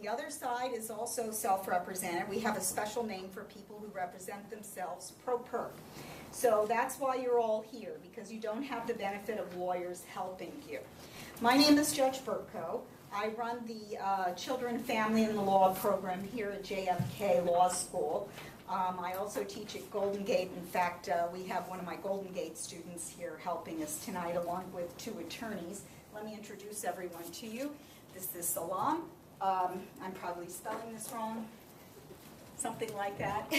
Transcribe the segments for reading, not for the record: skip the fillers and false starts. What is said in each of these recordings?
The other side is also self-represented. We have a special name for people who represent themselves, ProPer. So that's why you're all here, because you don't have the benefit of lawyers helping you. My name is Judge Berkow. I run the Children, Family, and the Law program here at JFK Law School. I also teach at Golden Gate. In fact, we have one of my Golden Gate students here helping us tonight, along with 2 attorneys. Let me introduce everyone to you. This is Salam. I'm probably spelling this wrong. Something like that.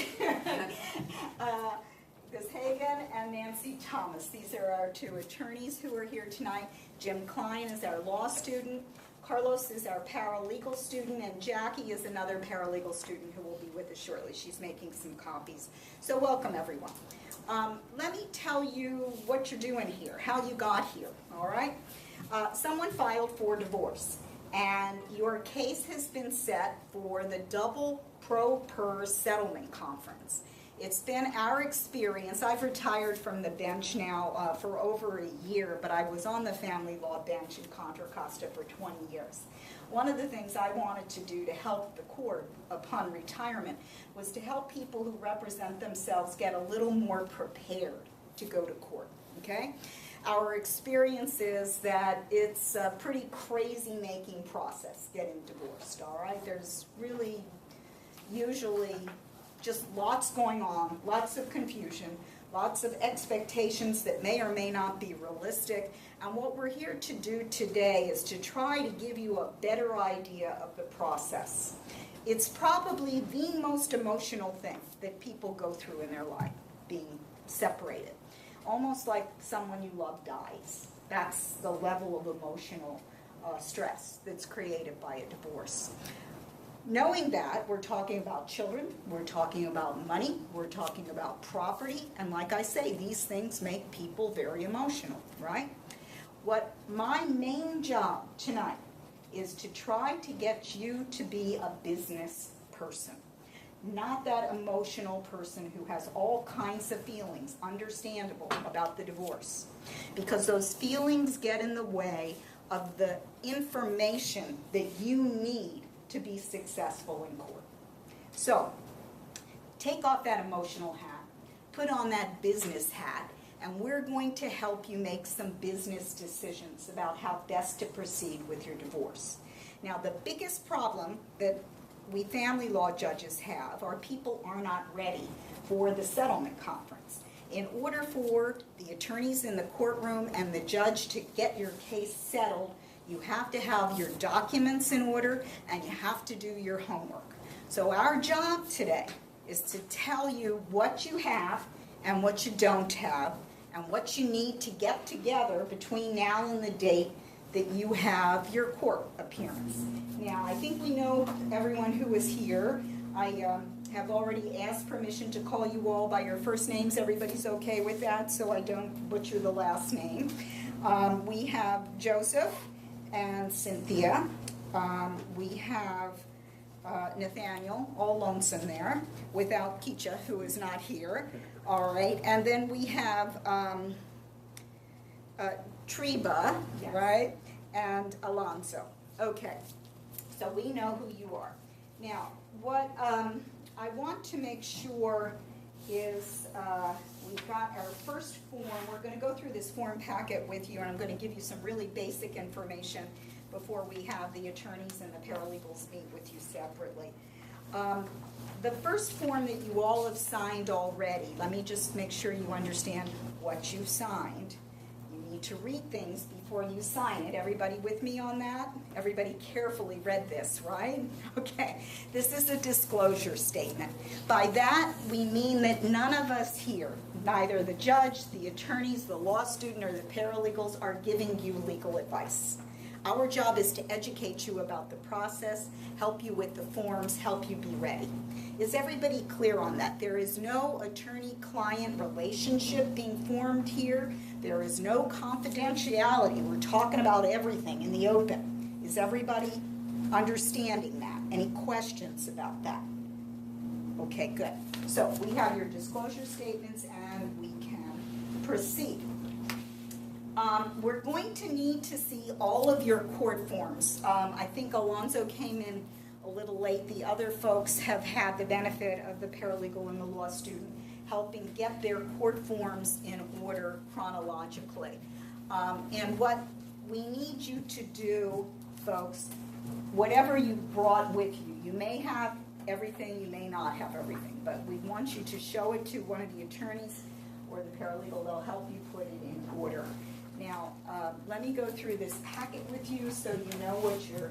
Gus Hagan and Nancy Thomas. These are our 2 attorneys who are here tonight. Jim Klein is our law student. Carlos is our paralegal student, and Jackie is another paralegal student who will be with us shortly. She's making some copies. So welcome, everyone. Let me tell you what you're doing here, how you got here, all right? Someone filed for divorce, and your case has been set for the double ProPer settlement conference. It's been our experience. I've retired from the bench now for over a year, but I was on the family law bench in Contra Costa for 20 years. One of the things I wanted to do to help the court upon retirement was to help people who represent themselves get a little more prepared to go to court, okay? Our experience is that it's a pretty crazy-making process getting divorced, all right? There's really usually just lots going on, lots of confusion, lots of expectations that may or may not be realistic. And what we're here to do today is to try to give you a better idea of the process. It's probably the most emotional thing that people go through in their life, being separated. Almost like someone you love dies. That's the level of emotional stress that's created by a divorce. Knowing that, we're talking about children, we're talking about money, we're talking about property, and like I say, these things make people very emotional, right? What my main job tonight is to try to get you to be a business person, not that emotional person who has all kinds of feelings, understandable, about the divorce, because those feelings get in the way of the information that you need to be successful in court. So, take off that emotional hat, put on that business hat, and we're going to help you make some business decisions about how best to proceed with your divorce. Now, the biggest problem that we family law judges have are people are not ready for the settlement conference. In order for the attorneys in the courtroom and the judge to get your case settled, you have to have your documents in order, and you have to do your homework. So our job today is to tell you what you have and what you don't have, and what you need to get together between now and the date that you have your court appearance. Now, I think we know everyone who is here. I have already asked permission to call you all by your first names. Everybody's okay with that, so I don't butcher the last name. We have Joseph and Cynthia. We have Nathaniel, all lonesome there, without Keisha, who is not here. All right, and then we have Treba, yes, right, and Alonso. Okay, so we know who you are. Now, what I want to make sure is we've got our first form. We're going to go through this form packet with you, and I'm going to give you some really basic information before we have the attorneys and the paralegals meet with you separately. The first form that you all have signed already, let me just make sure you understand what you signed. You need to read things before you sign it. Everybody with me on that? Everybody carefully read this, right? Okay. This is a disclosure statement. By that, we mean that none of us here, neither the judge, the attorneys, the law student, or the paralegals, are giving you legal advice. Our job is to educate you about the process, help you with the forms, help you be ready. Is everybody clear on that? There is no attorney-client relationship being formed here. There is no confidentiality. We're talking about everything in the open. Is everybody understanding that? Any questions about that? Okay, good. So we have your disclosure statements and we can proceed. We're going to need to see all of your court forms. I think Alonzo came in a little late. The other folks have had the benefit of the paralegal and the law student helping get their court forms in order chronologically. And what we need you to do, folks, whatever you brought with you, you may have everything, you may not have everything, but we want you to show it to one of the attorneys or the paralegal. They'll help you put it in order. Now, let me go through this packet with you so you know what we're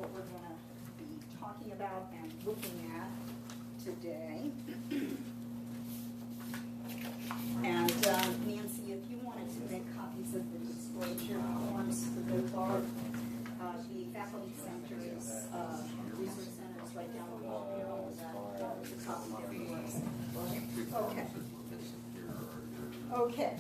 going to be talking about and looking at today. And Nancy, if you wanted to make copies of the disclosure forms for the bar, the faculty center's resource center is right down the hall here. All of that was a copy there for us. Okay. Okay,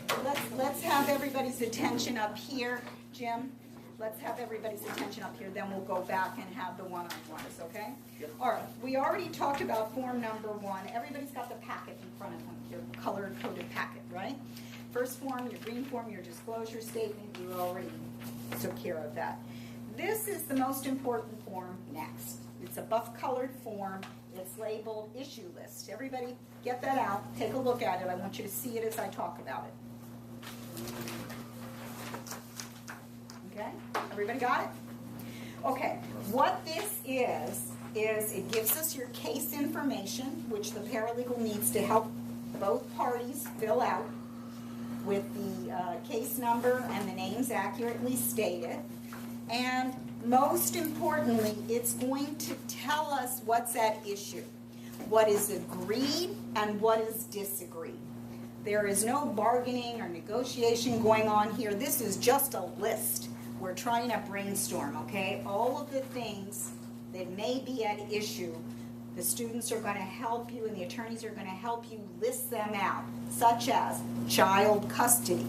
let's have everybody's attention up here, Jim. Let's have everybody's attention up here, then we'll go back and have the one-on-ones, okay? Yep. All right, we already talked about form number 1. Everybody's got the packet in front of them, your color-coded packet, right? First form, your green form, your disclosure statement, you already took care of that. This is the most important form next. It's a buff-colored form. It's labeled issue list. Everybody get that out. Take a look at it. I want you to see it as I talk about it. Okay? Everybody got it? Okay. What this is it gives us your case information, which the paralegal needs to help both parties fill out with the case number and the names accurately stated. And most importantly, it's going to tell us what's at issue, what is agreed and what is disagreed. There is no bargaining or negotiation going on here. This is just a list. We're trying to brainstorm, okay? All of the things that may be at issue, the students are going to help you and the attorneys are going to help you list them out, such as child custody,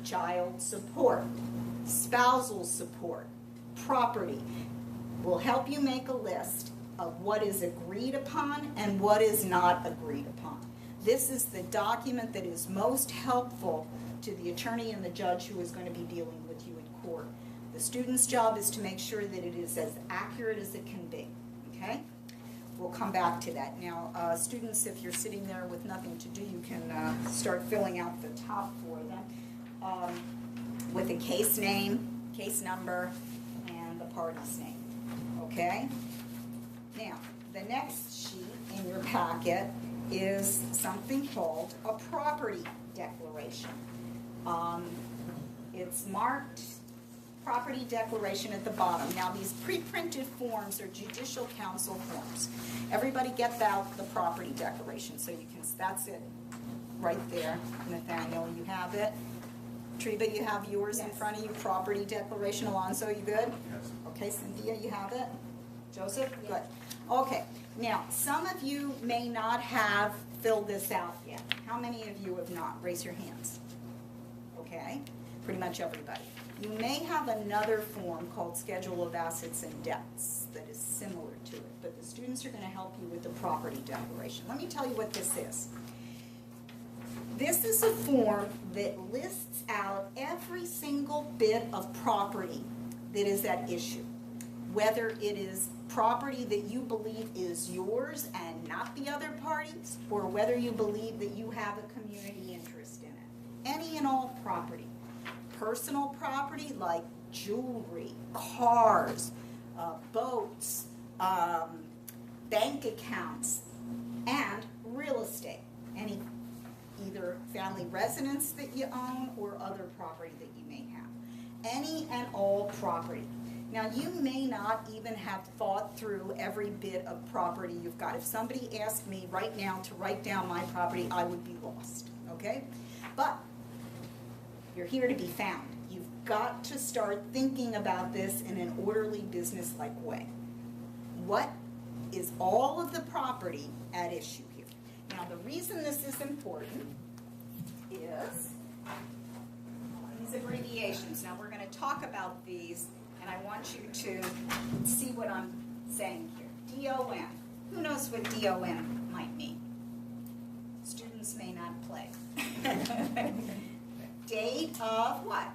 child support, spousal support, property. Will help you make a list of what is agreed upon and what is not agreed upon. This is the document that is most helpful to the attorney and the judge who is going to be dealing with you in court. The student's job is to make sure that it is as accurate as it can be, okay? We'll come back to that. Now, students, if you're sitting there with nothing to do, you can start filling out the top for them with a case name, case number, and the party's name, okay? Now, the next sheet in your packet is something called a property declaration. It's marked property declaration at the bottom. Now, these pre-printed forms are judicial council forms. Everybody get out the property declaration, so you can, that's it right there. Nathaniel, you have it. Treva, you have yours in front of you, property declaration. Alonzo, you good? Yes. Okay, Cynthia, you have it? Joseph? Yes. Good. Okay, now, some of you may not have filled this out yet. How many of you have not? Raise your hands. Okay, pretty much everybody. You may have another form called Schedule of Assets and Debts that is similar to it, but the students are going to help you with the property declaration. Let me tell you what this is. This is a form that lists out every single bit of property that is at issue, whether it is property that you believe is yours and not the other parties, or whether you believe that you have a community interest in it. Any and all property. Personal property like jewelry, cars, boats, bank accounts, and real estate. Any either family residence that you own or other property that you may have. Any and all property. Now, you may not even have thought through every bit of property you've got. If somebody asked me right now to write down my property, I would be lost, okay? But you're here to be found. You've got to start thinking about this in an orderly, business-like way. What is all of the property at issue here? Now, the reason this is important is these abbreviations. Now, we're going to talk about these, and I want you to see what I'm saying here. DON. Who knows what DON might mean? Students may not play. Date of what?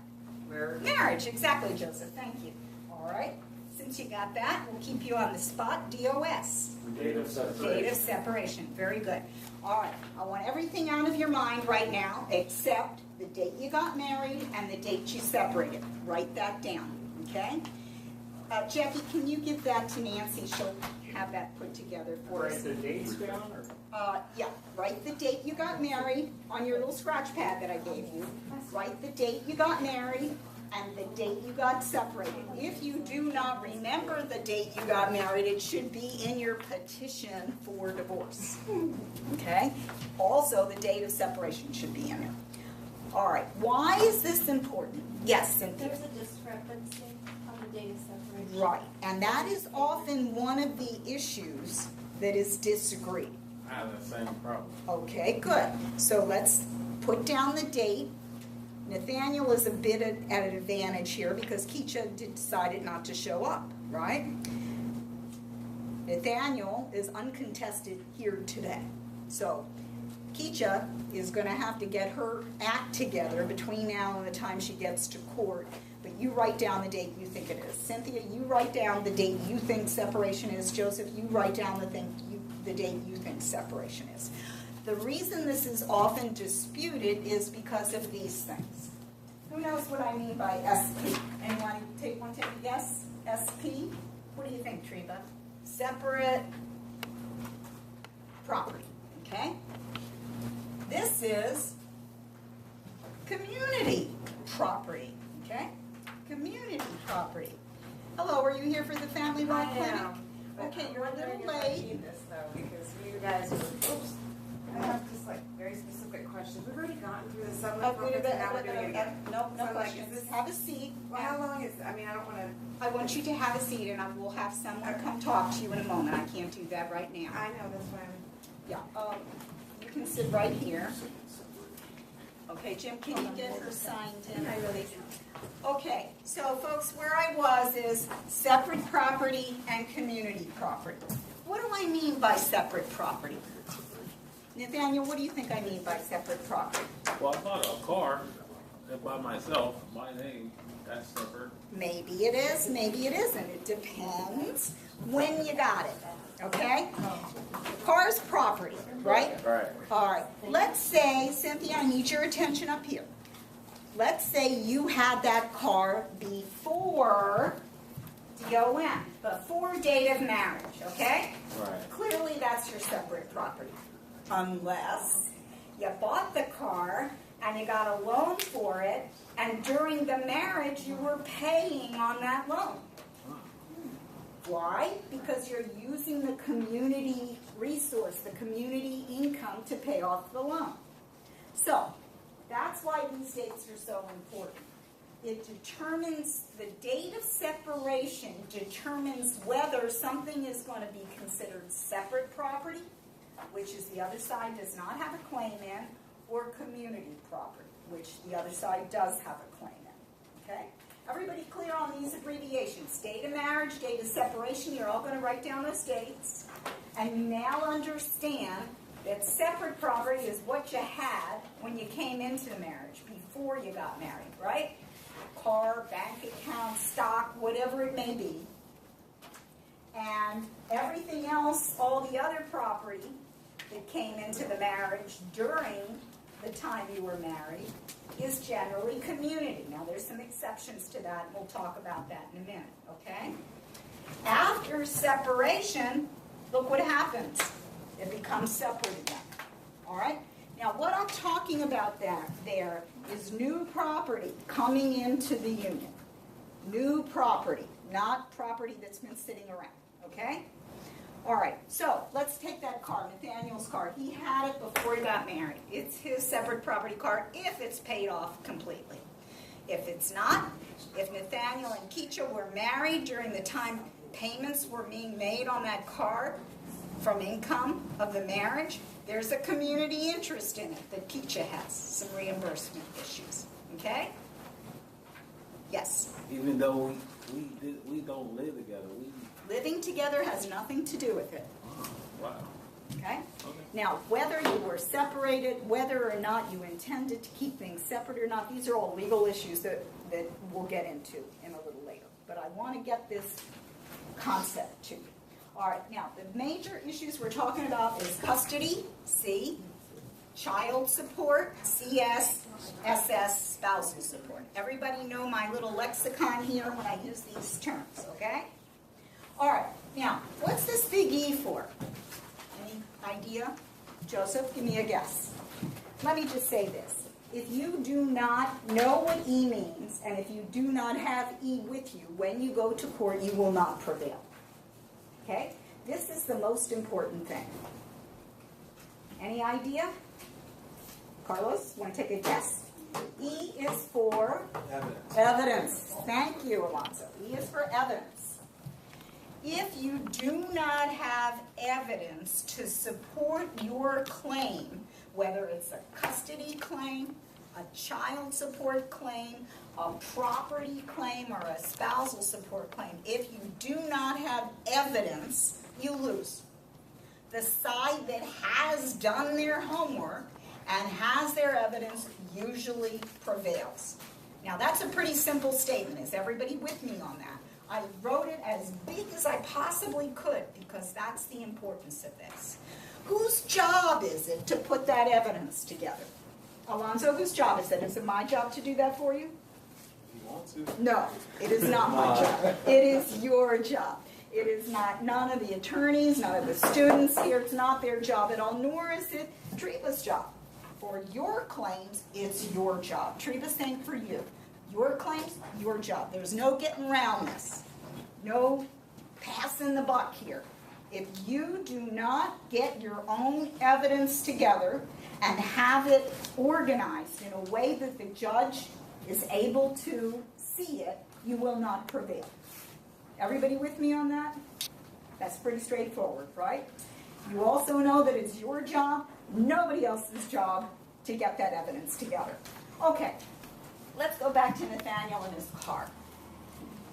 Marriage. Marriage, exactly, Joseph. Thank you. All right. Since you got that, we'll keep you on the spot. DOS. Date of separation. Date of separation. Very good. All right. I want everything out of your mind right now except the date you got married and the date you separated. Write that down. Okay? Jackie, can you give that to Nancy? She'll have that put together for us. Write the dates down? Or? Yeah. Write the date you got married on your little scratch pad that I gave you. Write the date you got married and the date you got separated. If you do not remember the date you got married, it should be in your petition for divorce. Okay? Also, the date of separation should be in there. All right. Why is this important? Yes, Cynthia. There's a discrepancy on the date of separation. Right. And that is often one of the issues that is disagreed. I have the same problem. Okay, good. So let's put down the date. Nathaniel is a bit at an advantage here because Keisha decided not to show up, right? Nathaniel is uncontested here today. So Keisha is going to have to get her act together between now and the time she gets to court. But you write down the date you think it is. Cynthia, you write down the date you think separation is. Joseph, you write down the date you think separation is. The reason this is often disputed is because of these things. Who knows what I mean by SP? Anyone take a guess? SP? What do you think, Treva? Separate property, okay? This is community property, okay? Community property. Hello, are you here for the family law clinic? Okay, you're a little late. This though, because you guys, oops, I have just like very specific questions. We've already gotten through the settlement conference, and now we're doing it again. No So, like, questions. is this- Have a seat. Well, how long is, I mean, I don't want to, I want you to have a seat, and I will have someone come talk to you in a moment. I can't do that right now. I know, that's fine. Yeah, you can sit right here. Okay, Jim, can you get her signed in? I really do. Okay, so folks, where I was is separate property and community property. What do I mean by separate property? Nathaniel, what do you think I mean by separate property? Well, I bought a car by myself, my name, that's separate. Maybe it is, maybe it isn't. It depends when you got it, okay? Car's property, right? Right. All right, let's say, Cynthia, I need your attention up here. Let's say you had that car before DOM, before date of marriage, okay? Right. Clearly, that's your separate property. Unless you bought the car and you got a loan for it, and during the marriage, you were paying on that loan. Why? Because you're using the community resource, the community income to pay off the loan. So, that's why these dates are so important. It determines, the date of separation determines whether something is going to be considered separate property, which is the other side does not have a claim in, or community property, which the other side does have a claim in. Okay? Everybody clear on these abbreviations? Date of marriage, date of separation, you're all going to write down those dates. And you now understand that separate property is what you had when you came into the marriage, before you got married, right? Car, bank account, stock, whatever it may be. And everything else, all the other property that came into the marriage during the time you were married, is generally community. Now, there's some exceptions to that, and we'll talk about that in a minute, okay? After separation, look what happens. It becomes separate again, all right? Now, what I'm talking about there is new property coming into the union. New property, not property that's been sitting around, okay? All right, so let's take that car, Nathaniel's car. He had it before he got married. It's his separate property car if it's paid off completely. If it's not, if Nathaniel and Keisha were married during the time payments were being made on that car from income of the marriage, there's a community interest in it that Keisha has, some reimbursement issues, okay? Yes? Even though we don't live together, Living together has nothing to do with it. wow. Okay? Okay. Now, whether you were separated, whether or not you intended to keep things separate or not, these are all legal issues that we'll get into in a little later. but I want to get this concept to you. All right, now, the major issues we're talking about is custody, C, child support, CS, SS, spousal support. Everybody know my little lexicon here when I use these terms, okay? All right, now, what's this big E for? Any idea? Joseph, give me a guess. Let me just say this. If you do not know what E means, and if you do not have E with you, when you go to court, you will not prevail. Okay? This is the most important thing. Any idea? Carlos, want to take a guess? E is for? Evidence. Thank you, Alonso. E is for evidence. If you do not have evidence to support your claim, whether it's a custody claim, a child support claim, a property claim, or a spousal support claim, if you do not have evidence, you lose. The side that has done their homework and has their evidence usually prevails. Now that's a pretty simple statement. Is everybody with me on that? I wrote it as big as I possibly could because that's the importance of this. Whose job is it to put that evidence together? Alonzo, whose job is it? Is it my job to do that for you? You want to? No, it is not my job. It is your job. It is not none of the attorneys, none of the students here. It's not their job at all, nor is it Treva's job. For your claims, it's your job. Treva's saying for you. Your claims, your job. There's no getting around this. No passing the buck here. If you do not get your own evidence together and have it organized in a way that the judge is able to see it, you will not prevail. Everybody with me on that? That's pretty straightforward, right? You also know that it's your job, nobody else's job, to get that evidence together. Okay, let's go back to Nathaniel and his car.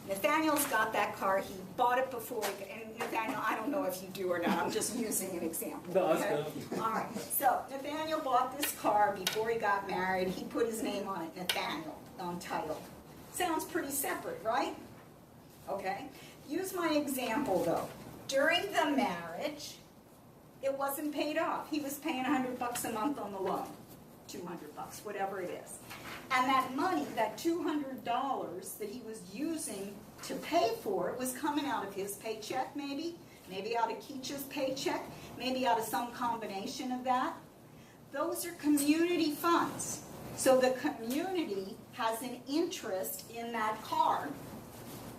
Nathaniel's got that car. He bought it before. And Nathaniel, I don't know if you do or not. I'm just using an example. No, that's okay? good. All right. So Nathaniel bought this car before he got married. He put his name on it, Nathaniel, Untitled. Sounds pretty separate, right? Okay. Use my example, though. During the marriage, it wasn't paid off. He was paying $100 a month on the loan. $200, whatever it is. And that money, that $200 that he was using to pay for it, was coming out of his paycheck, maybe out of Keach's paycheck, maybe out of some combination of that. Those are community funds. So the community has an interest in that car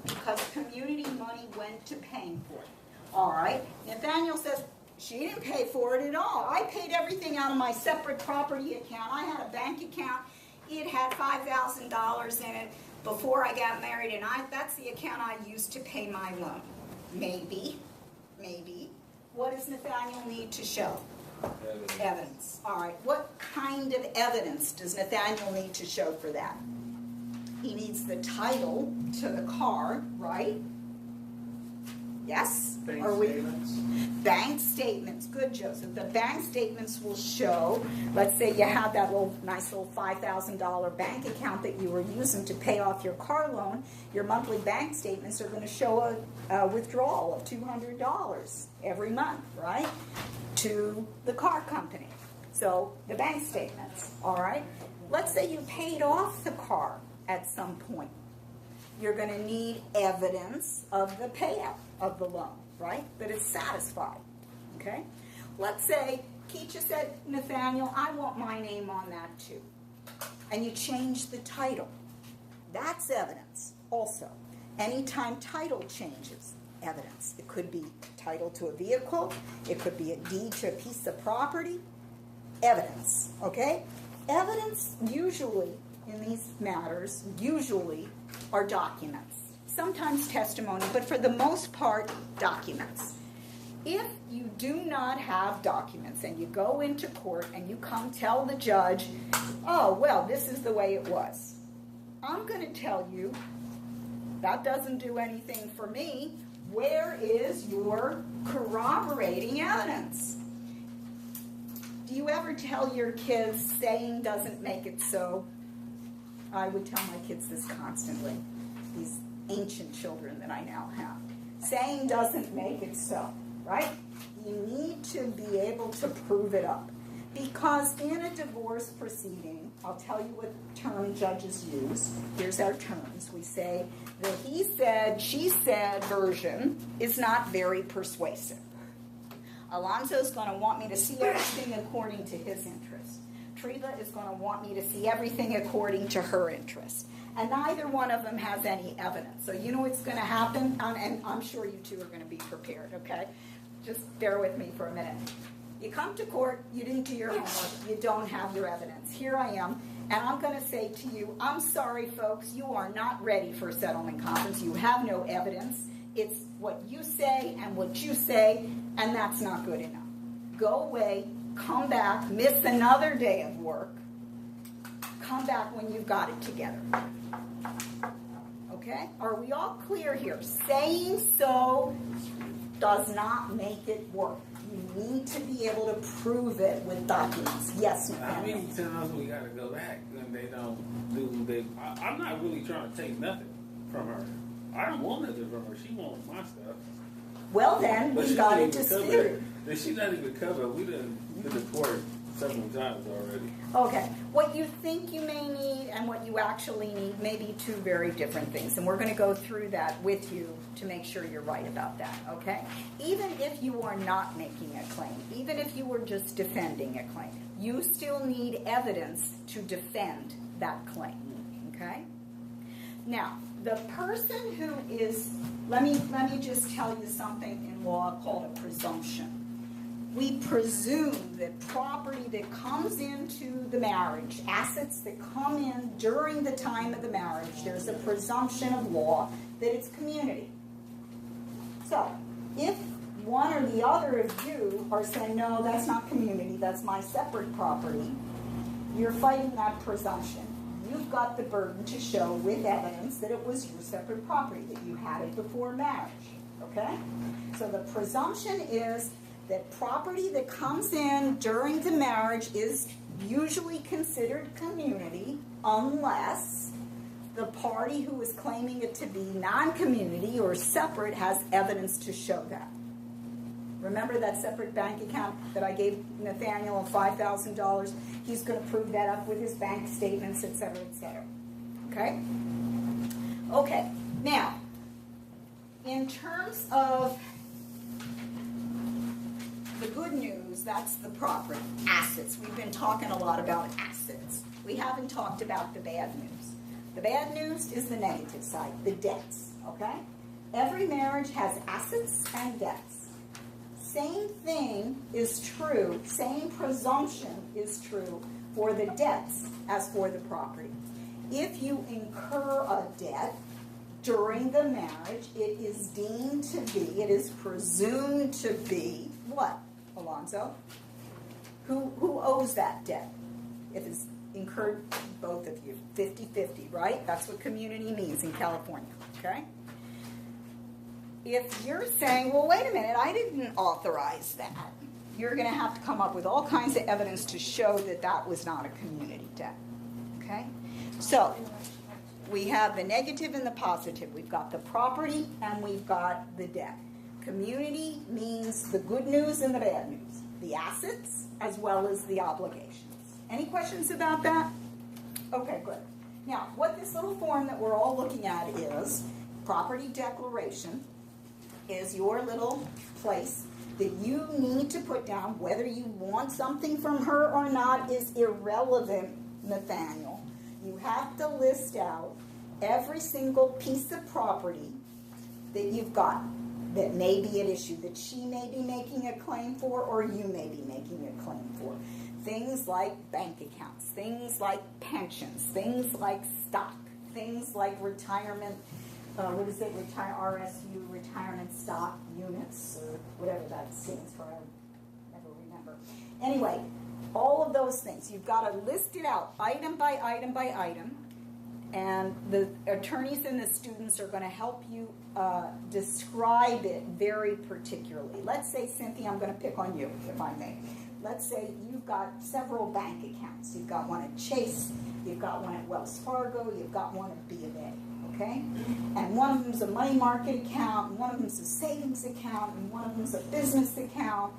because community money went to paying for it. All right? Nathaniel says, she didn't pay for it at all. I paid everything out of my separate property account. I had a bank account. It had $5,000 in it before I got married, and that's the account I used to pay my loan. Maybe. What does Nathaniel need to show? Evidence. All right. What kind of evidence does Nathaniel need to show for that? He needs the title to the car, right? Yes? Bank statements. Bank statements. Good, Joseph. The bank statements will show, let's say you have that nice little $5,000 bank account that you were using to pay off your car loan. Your monthly bank statements are going to show a withdrawal of $200 every month, right, to the car company. So the bank statements, all right? Let's say you paid off the car at some point. You're going to need evidence of the payout of the loan, right? That it's satisfied, okay? Let's say Keisha said, Nathaniel, I want my name on that too. And you change the title. That's evidence also. Anytime title changes, evidence. It could be title to a vehicle. It could be a deed to a piece of property. Evidence, okay? Evidence usually in these matters are documents. Sometimes testimony, but for the most part, documents. If you do not have documents and you go into court and you come tell the judge, oh, well, this is the way it was, I'm going to tell you that doesn't do anything for me. Where is your corroborating evidence? Do you ever tell your kids saying doesn't make it so? I would tell my kids this constantly. ancient children that I now have. Saying doesn't make it so, right? You need to be able to prove it up. Because in a divorce proceeding, I'll tell you what term judges use. Here's our terms. We say the he said, she said version is not very persuasive. Alonzo's going to want me to see everything according to his interest. Treva is going to want me to see everything according to her interest. And neither one of them has any evidence. So you know what's going to happen? And I'm sure you two are going to be prepared, okay? Just bear with me for a minute. You come to court, you didn't do your homework, you don't have your evidence. Here I am, and I'm going to say to you, I'm sorry, folks, you are not ready for a settlement conference. You have no evidence. It's what you say and what you say, and that's not good enough. Go away, come back, miss another day of work. Come back when you've got it together. Okay? Are we all clear here? Saying so does not make it work. You need to be able to prove it with documents. Yes, How many times we got to go back when they don't do? I'm not really trying to take nothing from her. I don't want nothing from her. She wants my stuff. Well, then, we've got it disputed. She's not even covered. We done been to court several times already. Okay. What you think you may need and what you actually need may be two very different things. And we're going to go through that with you to make sure you're right about that, okay? Even if you are not making a claim, even if you were just defending a claim, you still need evidence to defend that claim, okay? Now, the person who is, let me just tell you something in law called a presumption. We presume that property that comes into the marriage, assets that come in during the time of the marriage, there's a presumption of law that it's community. So, if one or the other of you are saying, no, that's not community, that's my separate property, you're fighting that presumption. You've got the burden to show with evidence that it was your separate property, that you had it before marriage, okay? So the presumption is that property that comes in during the marriage is usually considered community unless the party who is claiming it to be non-community or separate has evidence to show that. Remember that separate bank account that I gave Nathaniel of $5,000? He's going to prove that up with his bank statements, etc., etc. Okay? Okay. Now, in terms of the good news, that's the property, assets. We've been talking a lot about assets. We haven't talked about the bad news. The bad news is the negative side, the debts, okay? Every marriage has assets and debts. Same thing is true, same presumption is true for the debts as for the property. If you incur a debt during the marriage, it is deemed to be, it is presumed to be, what, Alonzo? Who owes that debt? If it's incurred, both of you, 50-50, right? That's what community means in California, okay? If you're saying, well, wait a minute, I didn't authorize that, you're going to have to come up with all kinds of evidence to show that that was not a community debt, okay? So, we have the negative and the positive. We've got the property and we've got the debt. Community means the good news and the bad news, the assets as well as the obligations. Any questions about that? Okay, good. Now, what this little form that we're all looking at is, property declaration, is your little place that you need to put down. Whether you want something from her or not is irrelevant, Nathaniel. You have to list out every single piece of property that you've got that may be at issue, that she may be making a claim for or you may be making a claim for. Things like bank accounts, things like pensions, things like stock, things like retirement, RSU, retirement stock units, or whatever that stands for, I never remember. Anyway, all of those things, you've got to list it out item by item by item, and the attorneys and the students are going to help you describe it very particularly. Let's say, Cynthia, I'm going to pick on you, if I may. Let's say you've got several bank accounts. You've got one at Chase, you've got one at Wells Fargo, you've got one at B of A, okay? And one of them's a money market account, and one of them's a savings account, and one of them's a business account.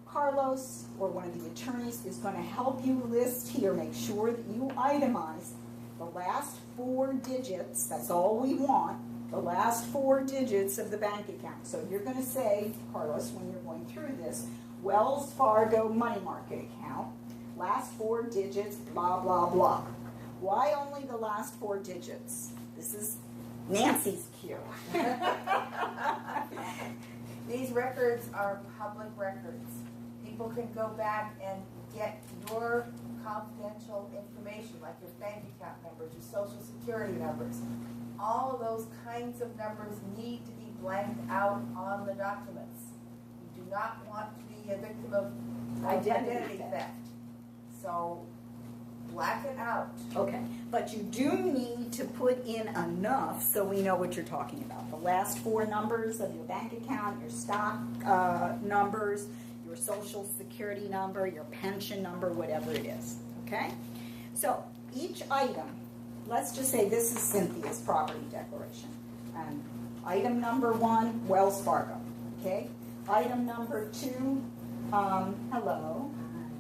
Carlos, or one of the attorneys, is going to help you list here, make sure that you itemize the last 4 digits, that's all we want, the last 4 digits of the bank account. So you're going to say, Carlos, when you're going through this, Wells Fargo money market account, last 4 digits, blah, blah, blah. Why only the last 4 digits? This is Nancy's cue. These records are public records. People can go back and get your confidential information, like your bank account numbers, your social security numbers. All of those kinds of numbers need to be blanked out on the documents. You do not want to be a victim of identity theft. So black it out. Okay, but you do need to put in enough so we know what you're talking about. The last 4 numbers of your bank account, your stock numbers, your social security number, your pension number, whatever it is, okay? So each item, let's just say this is Cynthia's property declaration. And item number 1, Wells Fargo, okay? Item number 2, hello.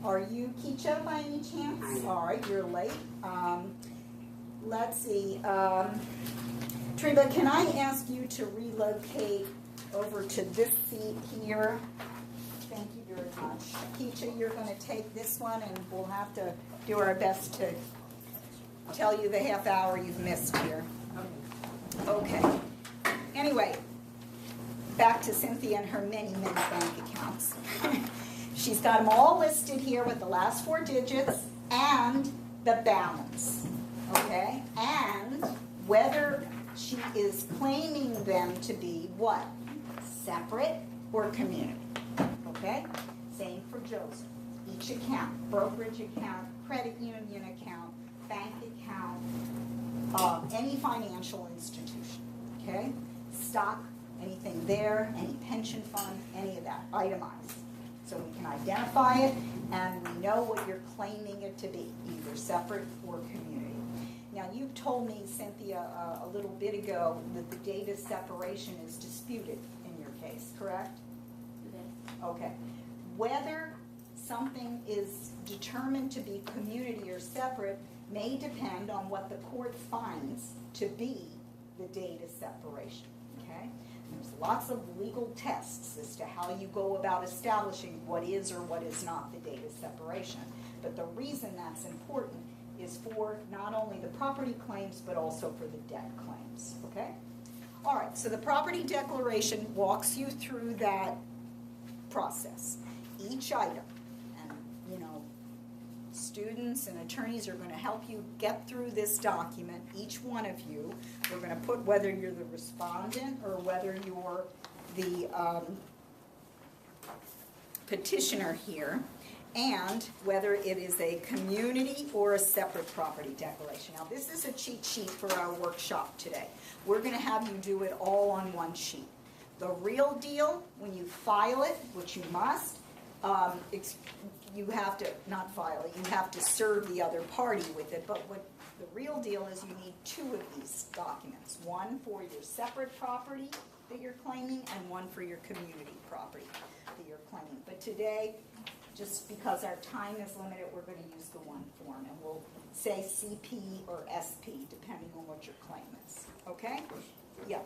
Are you Keisha by any chance? All right, you're late. Let's see. Triba, can I ask you to relocate over to this seat here? Thank you very much. Keisha, you're going to take this one, and we'll have to do our best to tell you the half hour you've missed here. Okay. Anyway, back to Cynthia and her many, many bank accounts. She's got them all listed here with the last 4 digits and the balance, okay? And whether she is claiming them to be what? Separate or community, okay? Same for Joseph. Each account, brokerage account, credit union account, bank account, any financial institution, okay? Stock, anything there, any pension fund, any of that, itemized. So we can identify it, and we know what you're claiming it to be, either separate or community. Now, you told me, Cynthia, a little bit ago that the data separation is disputed in your case, correct? Okay. Whether something is determined to be community or separate may depend on what the court finds to be the data separation, okay? There's lots of legal tests as to how you go about establishing what is or what is not the data separation. But the reason that's important is for not only the property claims, but also for the debt claims, okay? All right, so the property declaration walks you through that process. Each item, and you know, students and attorneys are going to help you get through this document, each one of you. We're going to put whether you're the respondent or whether you're the petitioner here, and whether it is a community or a separate property declaration. Now, this is a cheat sheet for our workshop today. We're going to have you do it all on one sheet. The real deal, when you file it, which you must, you have to, not file it, you have to serve the other party with it, but what the real deal is, you need 2 of these documents. One for your separate property that you're claiming, and one for your community property that you're claiming. But today, just because our time is limited, we're going to use the one form, and we'll say CP or SP, depending on what your claim is. Okay? Yeah.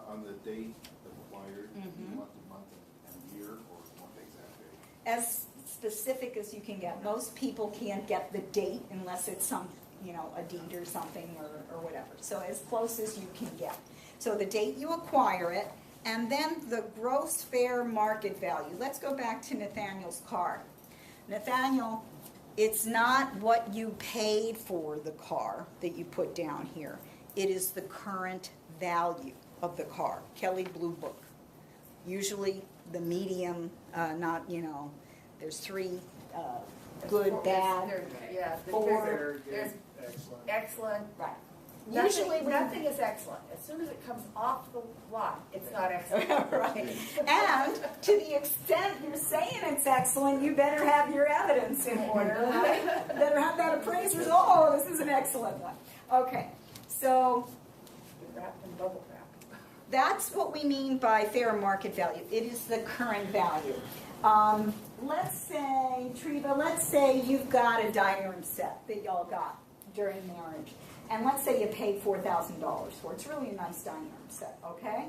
On the date required, do you want the month and year, or one exact date? As specific as you can get. Most people can't get the date unless it's some, you know, a deed or something or whatever. So as close as you can get. So the date you acquire it, and then the gross fair market value. Let's go back to Nathaniel's car. Nathaniel, it's not what you paid for the car that you put down here. It is the current value of the car. Kelly Blue Book. Usually the medium, not, you know, there's 3, good, bad, Yeah, 4. there's excellent. Right. Usually nothing is excellent. As soon as it comes off the lot, it's not excellent. Right. And to the extent you're saying it's excellent, you better have your evidence in order, right? You better have that appraiser's, oh, this is an excellent one. Okay, so wrapped in bubble wrap. That's what we mean by fair market value. It is the current value. Let's say, Treva, let's say you've got a dining room set that y'all got during marriage. And let's say you paid $4,000 for it. It's really a nice dining room set, okay?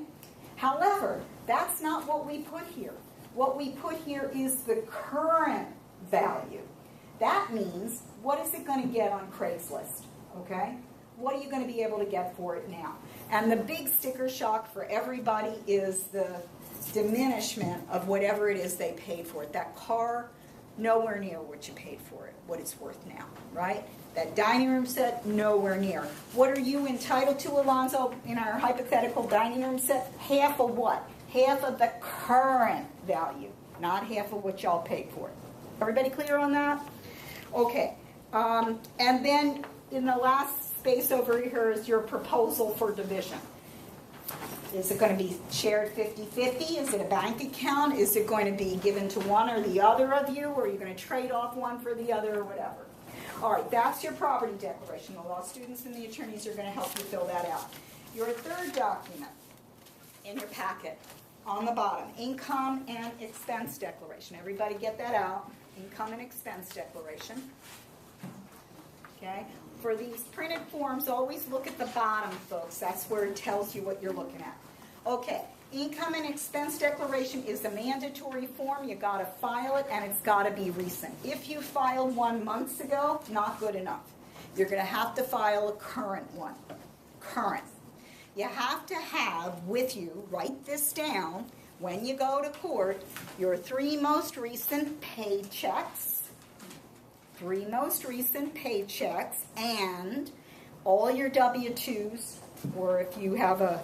However, that's not what we put here. What we put here is the current value. That means, what is it going to get on Craigslist, okay? What are you going to be able to get for it now? And the big sticker shock for everybody is the diminishment of whatever it is they paid for it. That car, nowhere near what you paid for it, what it's worth now, right? That dining room set, nowhere near. What are you entitled to, Alonzo, in our hypothetical dining room set? Half of what? Half of the current value, not half of what y'all paid for it. Everybody clear on that? Okay. And then in the last space over here is your proposal for division. Is it going to be shared 50-50? Is it a bank account? Is it going to be given to one or the other of you? Or are you going to trade off one for the other or whatever? All right, that's your property declaration. The law students and the attorneys are going to help you fill that out. Your third document in your packet on the bottom, income and expense declaration. Everybody get that out. Income and expense declaration. Okay? For these printed forms, always look at the bottom, folks. That's where it tells you what you're looking at. Okay, income and expense declaration is a mandatory form. You got to file it, and it's got to be recent. If you filed one months ago, not good enough. You're going to have to file a current one. Current. You have to have with you, write this down, when you go to court, your 3 most recent paychecks. 3 most recent paychecks and all your W-2s, or if you have a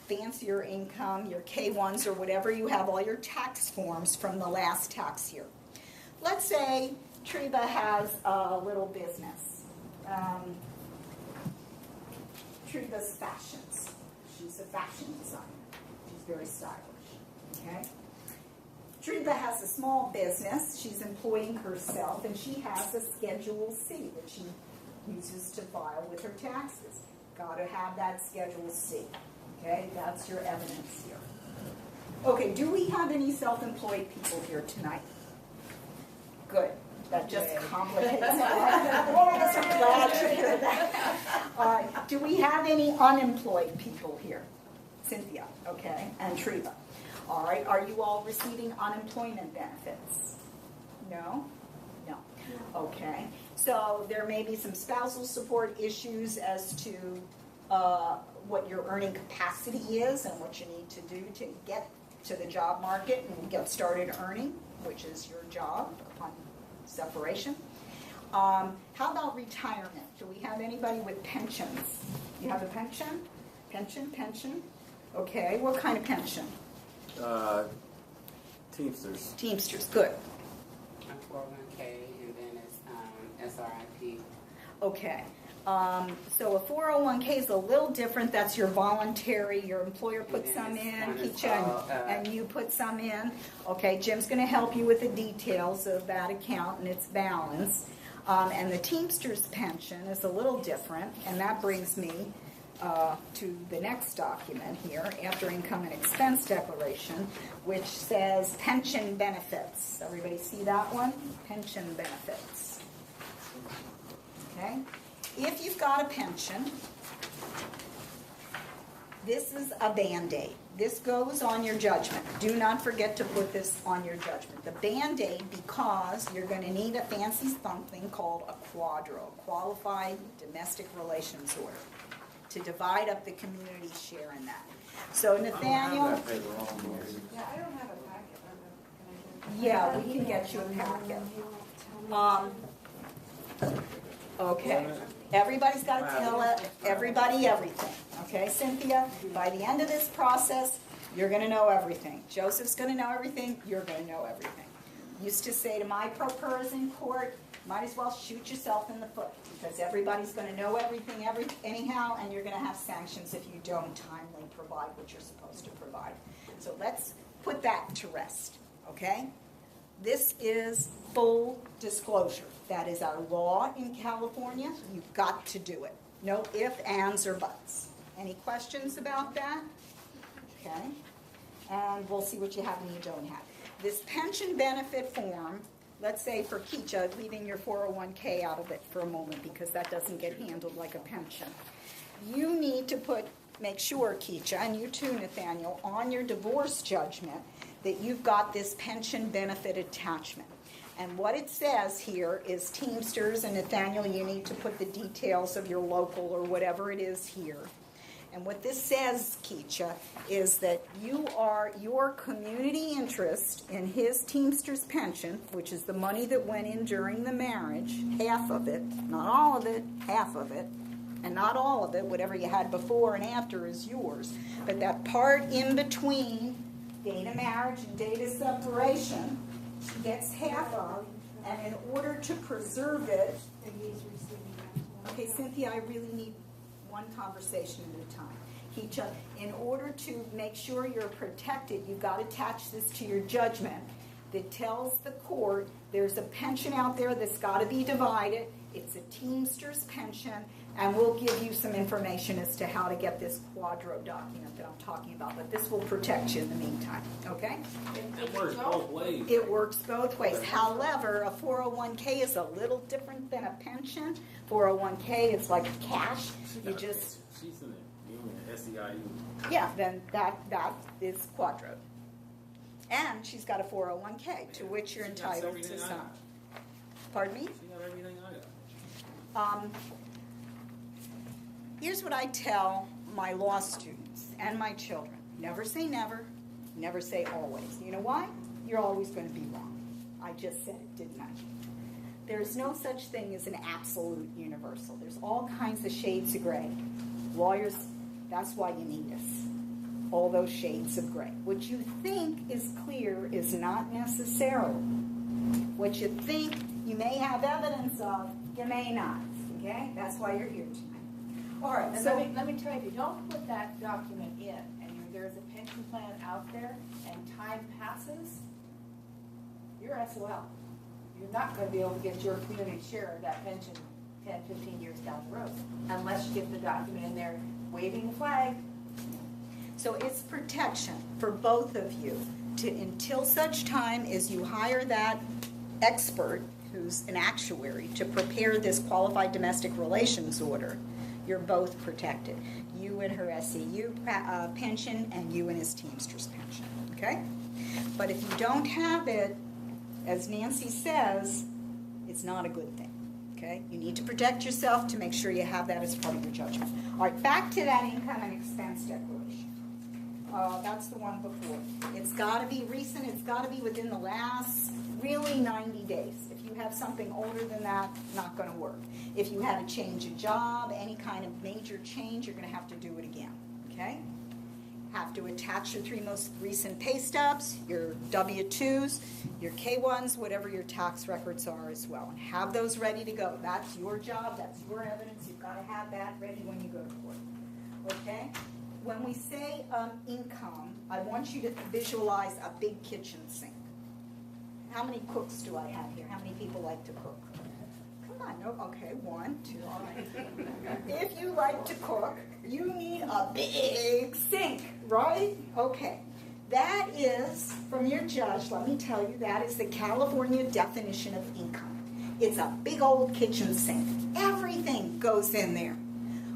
fancier income, your K-1s or whatever, you have all your tax forms from the last tax year. Let's say Treva has a little business. Treva's Fashions. She's a fashion designer. She's very stylish. Okay? Treva has a small business. She's employing herself, and she has a Schedule C that she uses to file with her taxes. Got to have that Schedule C. Okay, that's your evidence here. Okay, do we have any self-employed people here tonight? Good. That just complicates it. All of us are glad to hear that. Do we have any unemployed people here? Cynthia, okay, and Treva. All right, are you all receiving unemployment benefits? No? No. Okay, so there may be some spousal support issues as to what your earning capacity is and what you need to do to get to the job market and get started earning, which is your job upon separation. How about retirement? Do we have anybody with pensions? You have a pension? Pension? Okay, what kind of pension? Teamsters. Teamsters, good. 401k, and then it's SRIP. Okay. So a 401k is a little different. That's your voluntary. Your employer puts some in, and you put some in. Okay, Jim's going to help you with the details of that account and its balance. And the Teamsters pension is a little different, and that brings me to the next document here, after income and expense declaration, which says pension benefits. Everybody see that one? Pension benefits. Okay? If you've got a pension, this is a Band-Aid. This goes on your judgment. Do not forget to put this on your judgment. The Band-Aid, because you're going to need a fancy something called a quadro, Qualified Domestic Relations Order, to divide up the community share in that. So Nathaniel, I paid the wrong one. Yeah, I don't have a packet. yeah, we can get you a packet. Okay, everybody's got to tell everybody everything. Okay, Cynthia, by the end of this process, you're going to know everything. Joseph's going to know everything. You're going to know everything. Used to say to my ProPers in court, might as well shoot yourself in the foot, because everybody's going to know everything anyhow, and you're going to have sanctions if you don't timely provide what you're supposed to provide. So let's put that to rest, okay? This is full disclosure. That is our law in California. You've got to do it. No ifs, ands, or buts, Any questions about that? Okay. And we'll see what you have and you don't have. This pension benefit form, let's say for Keisha, leaving your 401k out of it for a moment because that doesn't get handled like a pension. You need to make sure, Keisha, and you too, Nathaniel, on your divorce judgment that you've got this pension benefit attachment. And what it says here is Teamsters, and Nathaniel, you need to put the details of your local or whatever it is here. And what this says, Keisha, is that your community interest in his Teamsters pension, which is the money that went in during the marriage, half of it, not all of it, half of it, and not all of it, whatever you had before and after is yours. But that part in between date of marriage and date of separation, she gets half of, and in order to preserve it, okay, Cynthia, I really need one conversation at a time. Keisha, in order to make sure you're protected, you've got to attach this to your judgment that tells the court there's a pension out there that's got to be divided. It's a Teamsters pension, and we'll give you some information as to how to get this quadro document that I'm talking about, but this will protect you in the meantime, okay? It works both ways. It works both ways. However, a 401k is a little different than a pension. 401k is like cash. You just... She's in it. You in SEIU. Yeah, then that is quadro. And she's got a 401k to which you're entitled to some. Pardon me? She got everything I got. Here's what I tell my law students and my children. Never say never. Never say always. You know why? You're always going to be wrong. I just said it, didn't I? There's no such thing as an absolute universal. There's all kinds of shades of gray. Lawyers, that's why you need us. All those shades of gray. What you think is clear is not necessarily. What you think you may have evidence of, you may not. Okay? That's why you're here tonight. All right, And so let me tell you, if you don't put that document in, and there's a pension plan out there, and time passes, you're SOL. You're not going to be able to get your community share of that pension 10, 15 years down the road, unless you get the document in there waving the flag. So it's protection for both of you until such time as you hire that expert who's an actuary to prepare this qualified domestic relations order. You're both protected. You and her SEU pension and you and his Teamsters pension. Okay? But if you don't have it, as Nancy says, it's not a good thing. Okay? You need to protect yourself to make sure you have that as part of your judgment. All right, back to that income and expense declaration. That's the one before. It's got to be recent. It's got to be within the last, really, 90 days. If you have something older than that, not going to work. If you had a change of job, any kind of major change, you're going to have to do it again. Okay? Have to attach your 3 most recent pay stubs, your W-2s, your K-1s, whatever your tax records are as well. And have those ready to go. That's your job. That's your evidence. You've got to have that ready when you go to court. Okay? When we say income, I want you to visualize a big kitchen sink. How many cooks do I have here? How many people like to cook? Come on, no, okay, 1, 2, all right. If you like to cook, you need a big sink, right? Okay. That is, from your judge, let me tell you, that is the California definition of income. It's a big old kitchen sink. Everything goes in there.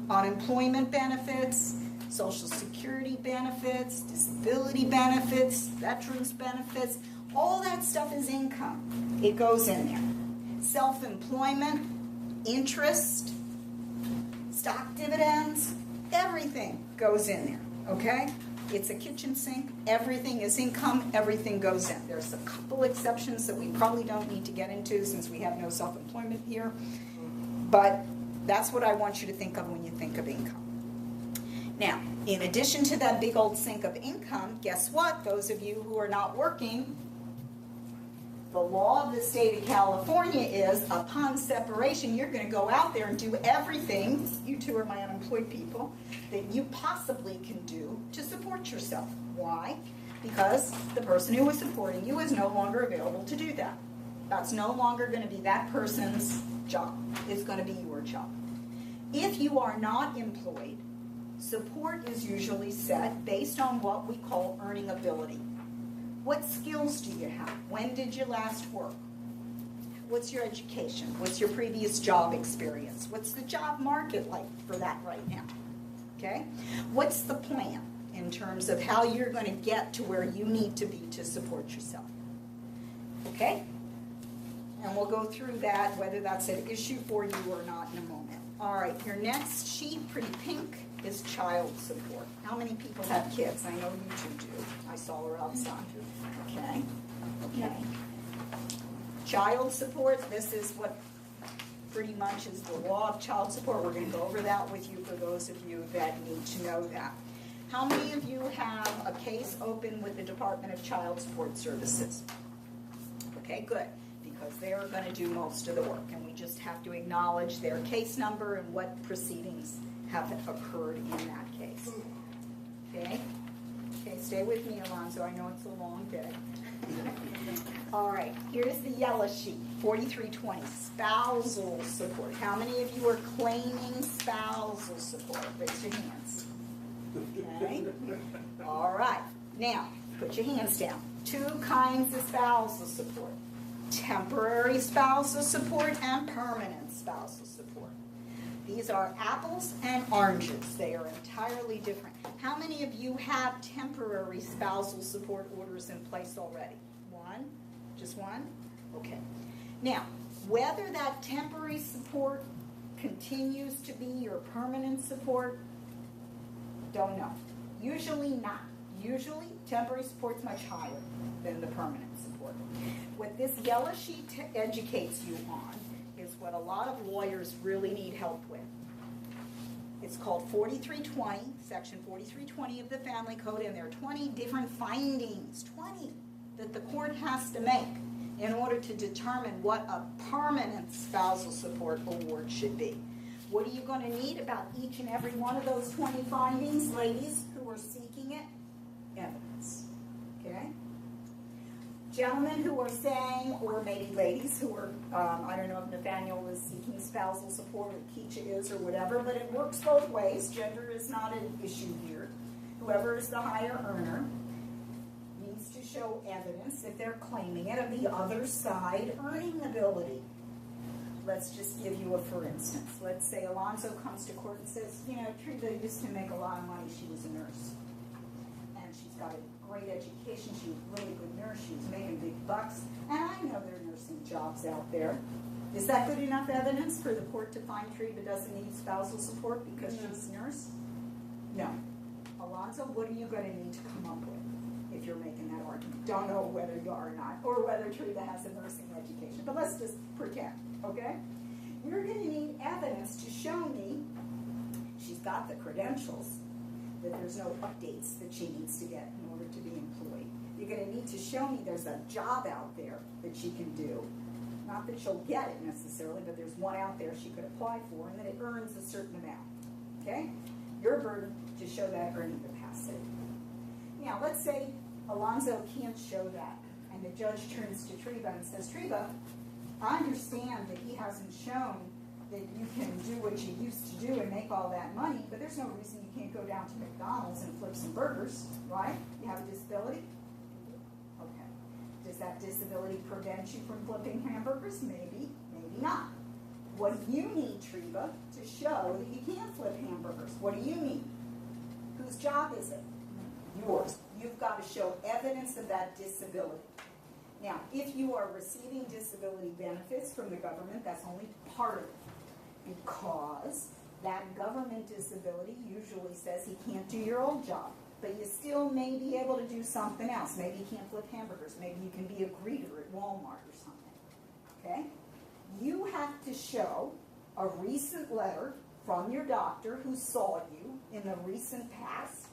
Unemployment benefits, Social Security benefits, disability benefits, veterans benefits, all that stuff is income. It goes in there. Self-employment, interest, stock dividends, everything goes in there, okay? It's a kitchen sink. Everything is income. Everything goes in. There's a couple exceptions that we probably don't need to get into since we have no self-employment here. But that's what I want you to think of when you think of income. Now, in addition to that big old sink of income, guess what? Those of you who are not working, the law of the state of California is upon separation, you're going to go out there and do everything, you two are my unemployed people, that you possibly can do to support yourself. Why? Because the person who was supporting you is no longer available to do that. That's no longer going to be that person's job. It's going to be your job. If you are not employed, Support is usually set based on what we call earning ability. What skills do you have? When did you last work? What's your education? What's your previous job experience? What's the job market like for that right now? Okay? What's the plan in terms of how you're going to get to where you need to be to support yourself? Okay? And we'll go through that, whether that's an issue for you or not, in a moment. All right, your next sheet, pretty pink, is child support. How many people have kids? I know you two do. I saw her outside. Okay? Okay. Child support, this is what pretty much is the law of child support. We're going to go over that with you for those of you that need to know that. How many of you have a case open with the Department of Child Support Services? Okay, good, because they're going to do most of the work, and we just have to acknowledge their case number and what proceedings have occurred in that case. Okay? Okay, stay with me, Alonzo. I know it's a long day. All right, here's the yellow sheet, 4320, spousal support. How many of you are claiming spousal support? Raise your hands. Okay. All right, now, put your hands down. Two kinds of spousal support. Temporary spousal support and permanent spousal support. These are apples and oranges. They are entirely different. How many of you have temporary spousal support orders in place already? One? Just one? Okay. Now, whether that temporary support continues to be your permanent support, don't know. Usually not. Usually, temporary support's much higher than the permanent support. What this yellow sheet educates you on is what a lot of lawyers really need help with. It's called 4320, section 4320 of the Family Code, and there are 20 different findings, 20, that the court has to make in order to determine what a permanent spousal support award should be. What are you going to need about each and every one of those 20 findings, ladies who are seeking it? Evidence. Okay? Gentlemen who are saying, or maybe ladies who are, I don't know if Nathaniel is seeking spousal support or Keisha is or whatever, but it works both ways. Gender is not an issue here. Whoever is the higher earner needs to show evidence, if they're claiming it, of the other side earning ability. Let's just give you a for instance. Let's say Alonzo comes to court and says, you know, Treva used to make a lot of money. She was a nurse. And she's got a great education. She was a really good nurse. She was making big bucks. And I know there are nursing jobs out there. Is that good enough evidence for the court to find Treva doesn't need spousal support because she's a nurse? No. Alonzo, what are you going to need to come up with if you're making that argument? Don't know whether you are or not, or whether Treva has a nursing education. But let's just pretend, okay? You're going to need evidence to show me she's got the credentials, that there's no updates that she needs to get in order to be employed. You're going to need to show me there's a job out there that she can do. Not that she'll get it necessarily, but there's one out there she could apply for, and that it earns a certain amount. Okay? Your burden to show that earning capacity. Now, let's say Alonzo can't show that, and the judge turns to Treva and says, Treva, I understand that he hasn't shown that you can do what you used to do and make all that money, but there's no reason you can't go down to McDonald's and flip some burgers, right? You have a disability? Okay. Does that disability prevent you from flipping hamburgers? Maybe, maybe not. What do you need, Treva, to show that you can flip hamburgers? What do you need? Whose job is it? Yours. You've got to show evidence of that disability. Now, if you are receiving disability benefits from the government, that's only part of it. Because that government disability usually says he can't do your old job. But you still may be able to do something else. Maybe you can't flip hamburgers. Maybe you can be a greeter at Walmart or something. Okay? You have to show a recent letter from your doctor who saw you in the recent past,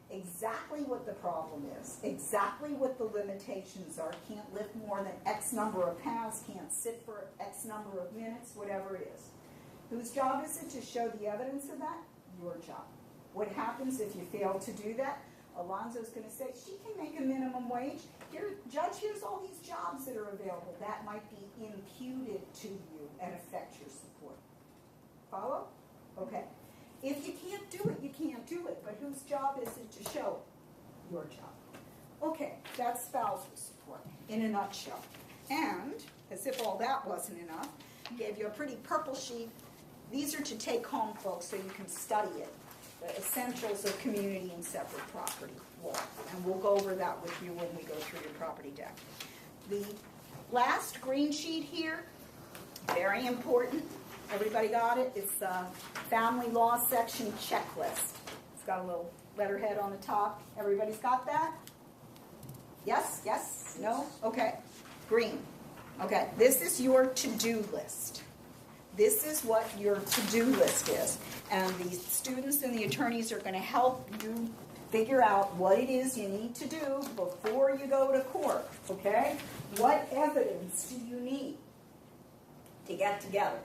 exactly what the problem is, exactly what the limitations are. Can't lift more than X number of pounds, can't sit for X number of minutes, whatever it is. Whose job is it to show the evidence of that? Your job. What happens if you fail to do that? Alonzo's going to say, she can make a minimum wage. Here, Judge, here's all these jobs that are available. That might be imputed to you and affect your support. Follow? Okay. If you can't do it, you can't do it. whose job is it to show? Your job. Okay, that's spousal support in a nutshell. And, as if all that wasn't enough, gave you a pretty purple sheet. These are to take home, folks, so you can study it. The essentials of community and separate property law. And we'll go over that with you when we go through your property deck. The last green sheet here, very important. Everybody got it? It's the family law section checklist. It's got a little letterhead on the top. Everybody's got that? Yes? Yes? No? Okay. Green. Okay. This is your to-do list. This is what your to-do list is. And the students and the attorneys are going to help you figure out what it is you need to do before you go to court. Okay? What evidence do you need to get together?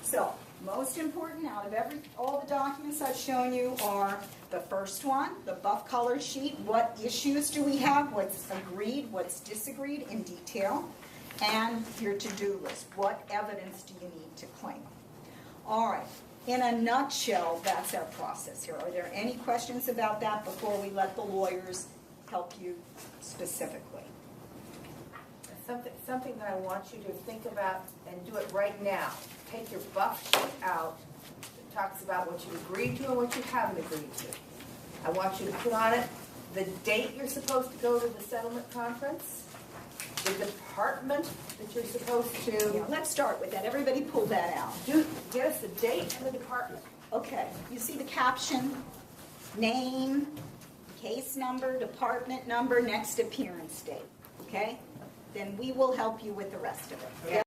So, most important out of all the documents I've shown you are the first one, the buff colored sheet. What issues do we have? What's agreed? What's disagreed in detail? And your to-do list. What evidence do you need to claim? All right. In a nutshell, that's our process here. Are there any questions about that before we let the lawyers help you specifically? Something that I want you to think about and do it right now. Take your buff sheet out. It talks about what you agreed to and what you haven't agreed to. I want you to put on it the date you're supposed to go to the settlement conference, the department that you're supposed to. Yeah, let's start with that. Everybody pull that out. Get us the date and the department. Okay, you see the caption, name, case number, department number, next appearance date, okay? Then we will help you with the rest of it.